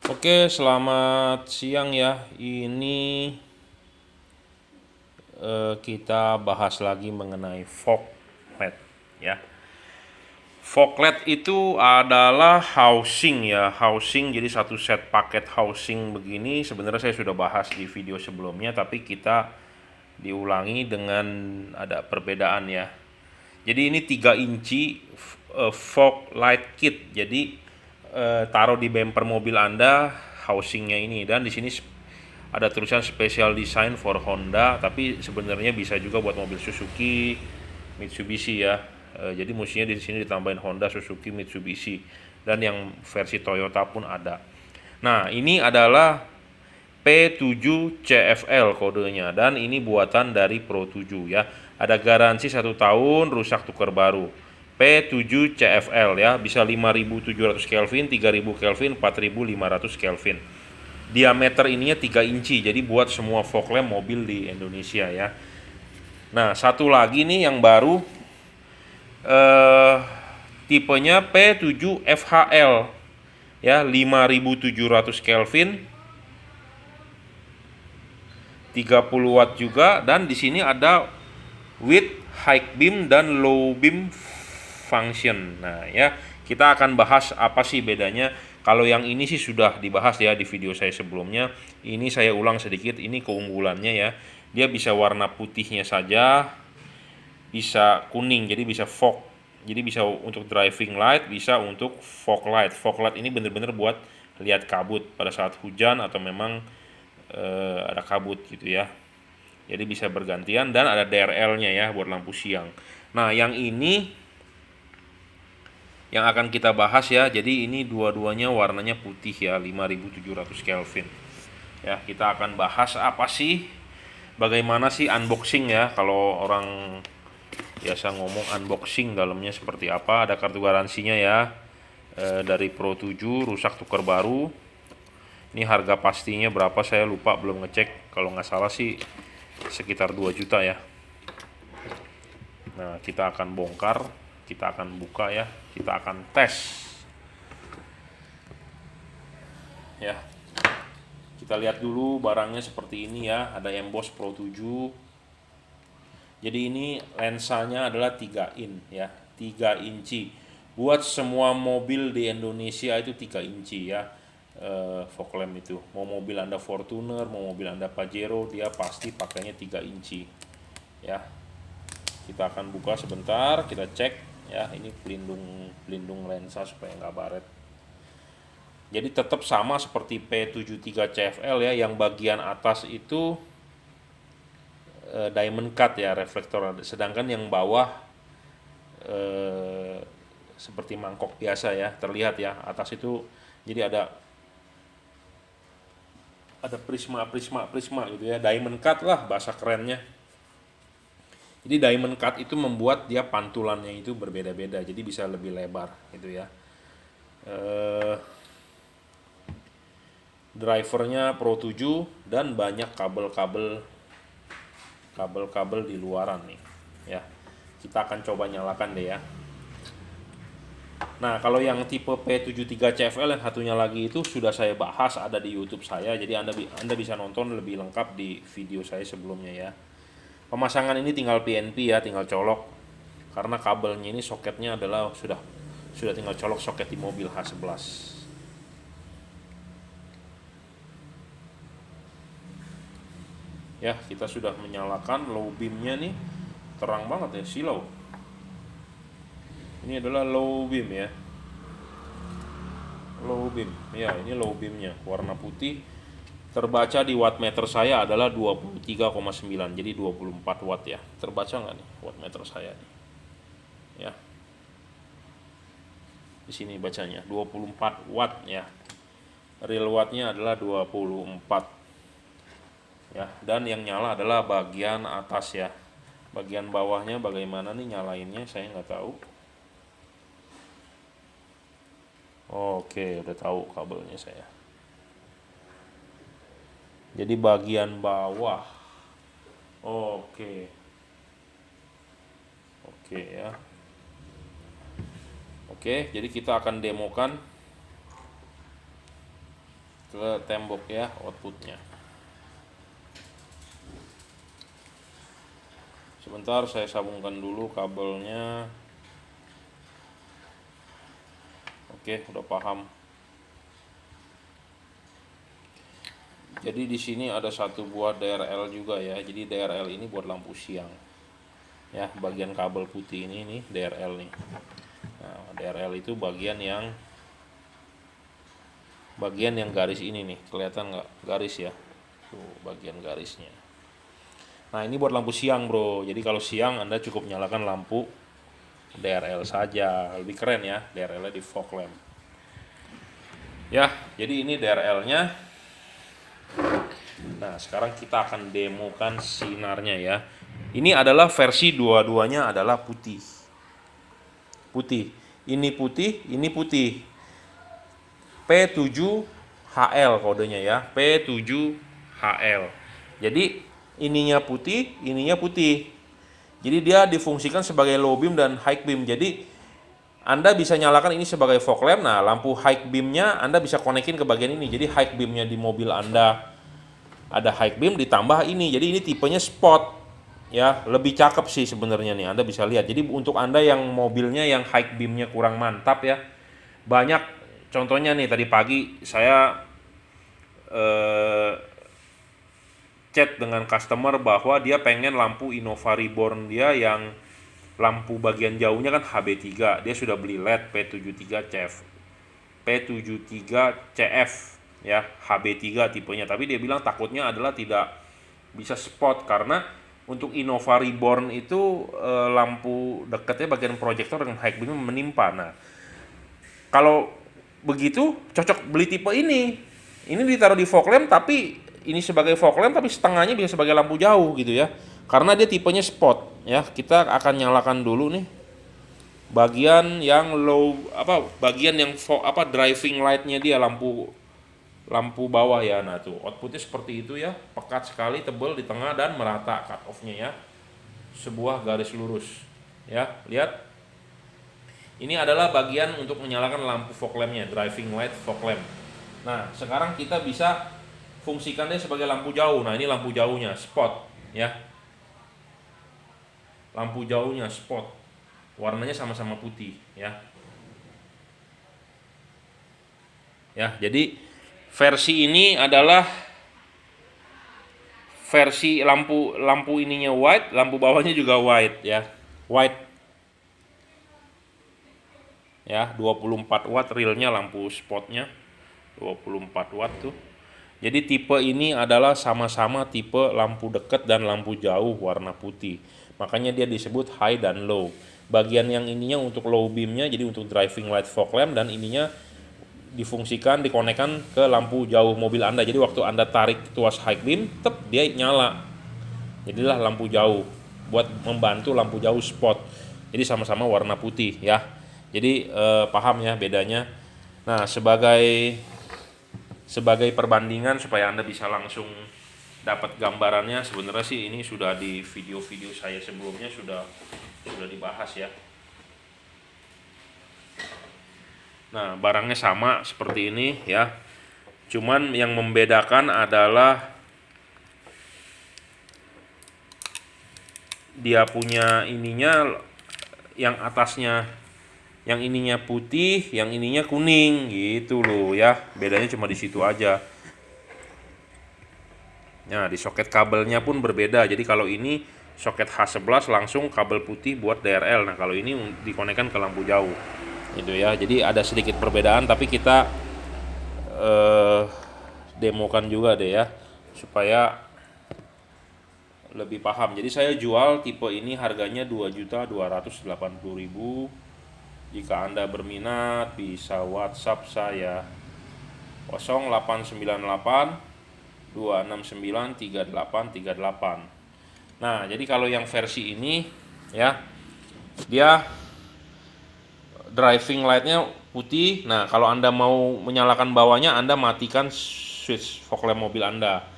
Oke, selamat siang ya. Ini kita bahas lagi mengenai fog LED ya. Fog LED itu adalah housing ya, housing. Jadi satu set paket housing begini. Sebenarnya saya sudah bahas di video sebelumnya, tapi kita diulangi dengan ada perbedaan ya. Jadi ini 3 inci fog light kit. Jadi taruh di bumper mobil Anda housingnya ini, dan di sini ada tulisan special design for Honda, tapi sebenarnya bisa juga buat mobil Suzuki, Mitsubishi ya. Jadi mestinya di sini ditambahin Honda, Suzuki, Mitsubishi, dan yang versi Toyota pun ada. Nah, ini adalah P7 CFL kodenya, dan ini buatan dari Pro 7 ya. Ada garansi 1 tahun, rusak tukar baru. P7 CFL ya, bisa 5700 Kelvin, 3000 Kelvin, 4500 Kelvin. Diameter ininya 3 inci, jadi buat semua fog lamp mobil di Indonesia ya. Nah, satu lagi nih yang baru, eh, tipenya P7 FHL ya, 5700 Kelvin, 30 watt juga, dan di sini ada with high beam dan low beam function. Nah, ya, kita akan bahas apa sih bedanya. Kalau yang ini sih sudah dibahas ya di video saya sebelumnya. Ini saya ulang sedikit, ini keunggulannya ya. Dia bisa warna putihnya saja, bisa kuning, jadi bisa fog. Jadi bisa untuk driving light, bisa untuk fog light. Fog light ini bener-bener buat lihat kabut pada saat hujan atau memang ada kabut gitu ya. Jadi bisa bergantian, dan ada DRL-nya ya buat lampu siang. Nah, yang ini yang akan kita bahas ya. Jadi ini dua-duanya warnanya putih ya, 5700 Kelvin. Ya, kita akan bahas apa sih, bagaimana sih unboxing ya. Kalau orang biasa ngomong unboxing, dalamnya seperti apa, ada kartu garansinya ya. Dari Pro 7, rusak tukar baru. Ini harga pastinya berapa saya lupa, belum ngecek. Kalau nggak salah sih sekitar 2 juta ya. Nah, kita akan bongkar, kita akan buka ya, kita akan tes ya. Kita lihat dulu barangnya seperti ini ya. Ada emboss Pro 7. Jadi ini lensanya adalah 3 in ya, 3 inci. Buat semua mobil di Indonesia itu 3 inci ya. Fog lamp itu. Mau mobil Anda Fortuner, mau mobil Anda Pajero, dia pasti pakainya 3 inci. Ya. Kita akan buka sebentar, kita cek ya. Ini pelindung lensa supaya nggak baret. Jadi tetap sama seperti P73 CFL ya, yang bagian atas itu diamond cut ya, reflektor. Sedangkan yang bawah eh, seperti mangkok biasa ya, terlihat ya. Atas itu jadi ada prisma gitu ya, diamond cut lah bahasa kerennya. Jadi diamond cut itu membuat dia pantulannya itu berbeda-beda, jadi bisa lebih lebar gitu ya. Eh, Drivernya Pro 7, dan banyak kabel-kabel di luaran nih ya. Kita akan coba nyalakan deh ya. Nah, kalau yang tipe P73 CFL yang satunya lagi itu sudah saya bahas, ada di YouTube saya. Jadi Anda bisa nonton lebih lengkap di video saya sebelumnya ya. Pemasangan ini tinggal PNP ya, tinggal colok. Karena kabelnya ini soketnya adalah sudah tinggal colok soket di mobil H11. Ya, kita sudah menyalakan low beamnya nih. Terang banget ya, silau. Ini adalah low beam ya. Low beam. Ya, ini low beamnya, warna putih. Terbaca di wattmeter saya adalah 23,9. Jadi 24 watt ya. Terbaca nggak nih wattmeter saya nih? Ya. Di sini bacanya 24 watt ya. Real wattnya adalah 24 ya. Dan yang nyala adalah bagian atas ya. Bagian bawahnya bagaimana nih nyalainnya saya nggak tahu. Oke, udah tahu kabelnya saya. Jadi bagian bawah. Oke. Oke ya. Oke, jadi kita akan demokan. ke tembok ya outputnya. Sebentar, saya sambungkan dulu kabelnya. Oke, udah paham. Jadi di sini ada satu buah DRL juga ya. Jadi DRL ini buat lampu siang. Ya, bagian kabel putih ini nih DRL nih. Nah, DRL itu bagian yang garis ini nih, kelihatan nggak garis ya? Tuh bagian garisnya. Nah, ini buat lampu siang, bro. Jadi kalau siang Anda cukup nyalakan lampu DRL saja. Lebih keren ya, DRL-nya di fog lamp. Ya, jadi ini DRL-nya. Nah, sekarang kita akan demokan sinarnya ya. Ini adalah versi dua-duanya adalah putih. Putih. Ini putih, ini putih. P7HL kodenya ya, P7HL. Jadi ininya putih, ininya putih. Jadi dia difungsikan sebagai low beam dan high beam. Jadi Anda bisa nyalakan ini sebagai fog lamp. Nah, lampu high beamnya Anda bisa konekin ke bagian ini. Jadi high beamnya di mobil Anda ada high beam ditambah ini. Jadi ini tipenya spot. Ya, lebih cakep sih sebenarnya nih. Anda bisa lihat. Jadi untuk Anda yang mobilnya yang high beamnya kurang mantap ya, banyak contohnya nih. Tadi pagi saya chat dengan customer bahwa dia pengen lampu Innova Reborn dia yang lampu bagian jauhnya kan HB3. Dia sudah beli LED P73CF ya, HB3 tipenya. Tapi dia bilang takutnya adalah tidak bisa spot karena untuk Innova Reborn itu lampu dekatnya bagian proyektor dengan high beam menimpa. Nah, kalau begitu cocok beli tipe ini. Ini ditaruh di fog lamp, tapi ini sebagai fog lamp tapi setengahnya bisa sebagai lampu jauh gitu ya. Karena dia tipenya spot ya. Kita akan nyalakan dulu nih bagian yang bagian yang driving lightnya dia, lampu bawah ya. Nah tuh outputnya seperti itu ya, pekat sekali, tebal di tengah dan merata cut off-nya ya, sebuah garis lurus ya. Lihat, ini adalah bagian untuk menyalakan lampu fog lamp-nya, driving light fog lamp. Nah sekarang kita bisa fungsikannya sebagai lampu jauh. Nah ini lampu jauhnya spot ya, lampu jauhnya spot, warnanya sama-sama putih ya. Ya, jadi versi ini adalah versi lampu ininya white, lampu bawahnya juga white ya. White. Ya, 24 watt realnya lampu spotnya. 24 watt tuh. Jadi tipe ini adalah sama-sama tipe lampu dekat dan lampu jauh warna putih. Makanya dia disebut high dan low. Bagian yang ininya untuk low beamnya, jadi untuk driving light fog lamp, dan ininya difungsikan, dikonekkan ke lampu jauh mobil Anda. Jadi waktu Anda tarik tuas high beam, dia nyala. Jadilah lampu jauh, buat membantu lampu jauh spot. Jadi sama-sama warna putih ya. Jadi paham ya bedanya. Nah, sebagai perbandingan supaya Anda bisa langsung dapat gambarannya, sebenarnya sih ini sudah di video-video saya sebelumnya sudah dibahas ya. Nah, barangnya sama seperti ini ya. Cuman yang membedakan adalah dia punya ininya, yang atasnya, yang ininya putih, yang ininya kuning gitu loh ya. Bedanya cuma di situ aja. Nah, di soket kabelnya pun berbeda. Jadi kalau ini soket H11 langsung kabel putih buat DRL. Nah, kalau ini dikonekkan ke lampu jauh. Gitu ya. Jadi ada sedikit perbedaan, tapi kita demokan juga deh ya supaya lebih paham. Jadi saya jual tipe ini harganya 2.280.000. Jika Anda berminat bisa WhatsApp saya 0898 269 3838. Nah, jadi kalau yang versi ini ya, dia driving lightnya putih. Nah, kalau Anda mau menyalakan bawahnya, Anda matikan switch fog lamp mobil Anda.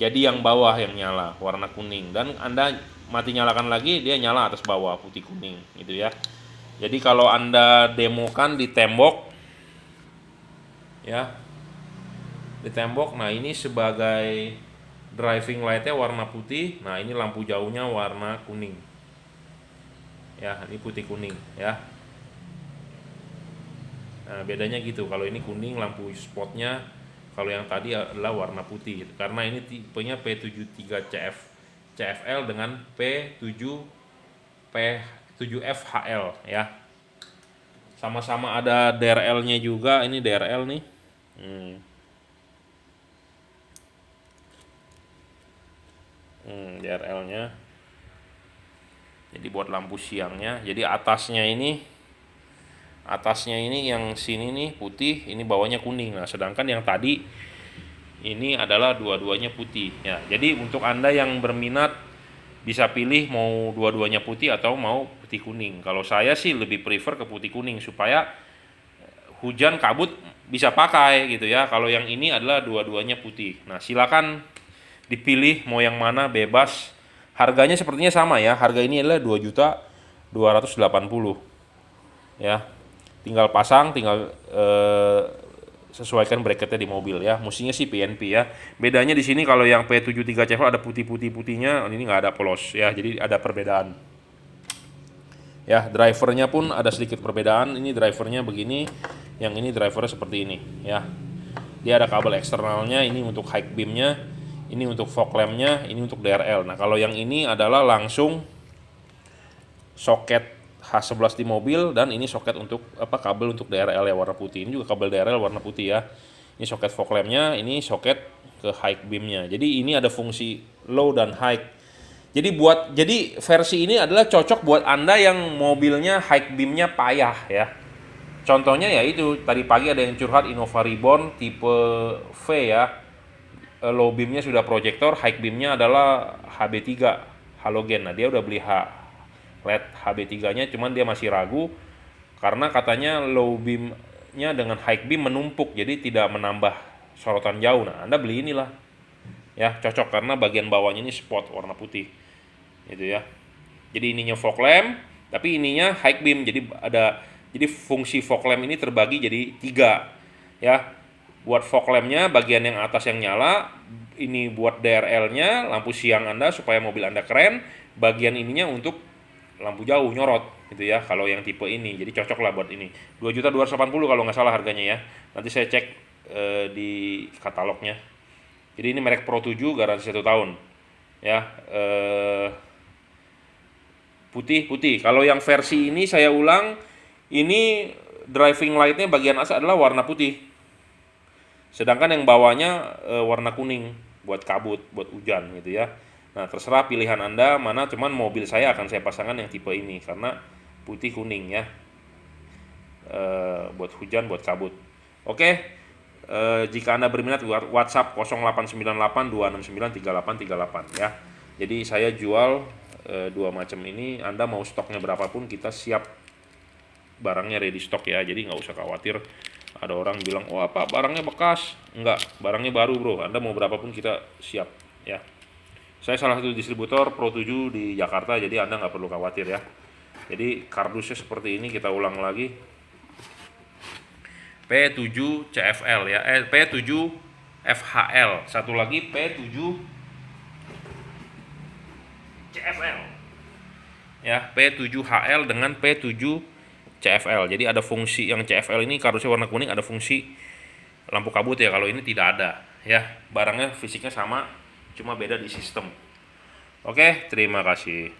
Jadi yang bawah yang nyala warna kuning, dan Anda mati nyalakan lagi, dia nyala atas bawah putih kuning gitu ya. Jadi kalau Anda demokan di tembok ya, di tembok. Nah, ini sebagai driving lightnya warna putih. Nah, ini lampu jauhnya warna kuning. Ya, ini putih kuning ya. Nah, bedanya gitu. Kalau ini kuning lampu spotnya, kalau yang tadi adalah warna putih. Karena ini tipenya P73 CFL dengan P7FHL ya. Sama-sama ada DRL-nya juga. Ini DRL nih. DRL-nya. Jadi buat lampu siangnya. Jadi atasnya ini yang sini nih putih, ini bawahnya kuning. Nah, sedangkan yang tadi ini adalah dua-duanya putih ya. Jadi untuk Anda yang berminat bisa pilih mau dua-duanya putih atau mau putih kuning. Kalau saya sih lebih prefer ke putih kuning supaya hujan kabut bisa pakai gitu ya. Kalau yang ini adalah dua-duanya putih. Nah, silakan dipilih mau yang mana, bebas. Harganya sepertinya sama ya. Harga ini adalah 2.280.000 ya. Tinggal pasang, tinggal sesuaikan bracketnya di mobil ya. Musiknya sih PNP ya. Bedanya di sini kalau yang P73 CFL ada putih-putihnya, ini nggak ada polos ya. Jadi ada perbedaan. Ya, drivernya pun ada sedikit perbedaan. Ini drivernya begini, yang ini drivernya seperti ini ya. Dia ada kabel eksternalnya, ini untuk high beamnya, ini untuk fog lampnya, ini untuk DRL. Nah, kalau yang ini adalah langsung soket H11 di mobil, dan ini soket untuk kabel untuk DRL ya warna putih. Ini juga kabel DRL warna putih ya. Ini soket fog lampnya, ini soket ke high beamnya. Jadi ini ada fungsi low dan high. Jadi versi ini adalah cocok buat Anda yang mobilnya high beamnya payah ya. Contohnya ya itu tadi pagi ada yang curhat Innova Reborn tipe V ya. Low beamnya sudah proyektor, high beamnya adalah HB3 halogen. Nah, dia udah beli LED HB3-nya, cuman dia masih ragu karena katanya low beamnya dengan high beam menumpuk, jadi tidak menambah sorotan jauh. Nah, Anda beli inilah ya, cocok karena bagian bawahnya ini spot warna putih gitu ya. Jadi ininya fog lamp, tapi ininya high beam. Jadi fungsi fog lamp ini terbagi jadi 3 ya. Buat fog lampnya bagian yang atas yang nyala, ini buat DRL-nya lampu siang Anda supaya mobil Anda keren. Bagian ininya untuk lampu jauh nyorot gitu ya kalau yang tipe ini. Jadi cocok lah buat ini. 2.280.000 kalau nggak salah harganya ya. Nanti saya cek di katalognya. Jadi ini merek Pro 7, garansi 1 tahun ya. Putih. Kalau yang versi ini saya ulang, ini driving lightnya bagian atas adalah warna putih, sedangkan yang bawahnya warna kuning buat kabut, buat hujan gitu ya. Nah, terserah pilihan Anda mana, cuman mobil saya akan saya pasangkan yang tipe ini karena putih kuning ya. Buat hujan, buat kabut. Oke. Jika Anda berminat, WhatsApp 0898 269 3838 ya. Jadi saya jual 2 macam ini. Anda mau stoknya berapapun kita siap, barangnya ready stock ya. Jadi nggak usah khawatir ada orang bilang, oh apa barangnya bekas. Enggak, barangnya baru bro. Anda mau berapapun kita siap ya. Saya salah satu distributor Pro 7 di Jakarta, jadi Anda nggak perlu khawatir ya. Jadi kardusnya seperti ini, kita ulang lagi. P7 CFL ya, P7 FHL. Satu lagi P7 CFL. Ya, P7HL dengan P7 CFL. Jadi ada fungsi yang CFL ini kardusnya warna kuning, ada fungsi lampu kabut ya. Kalau ini tidak ada ya. Barangnya fisiknya sama, cuma beda di sistem. Oke, terima kasih.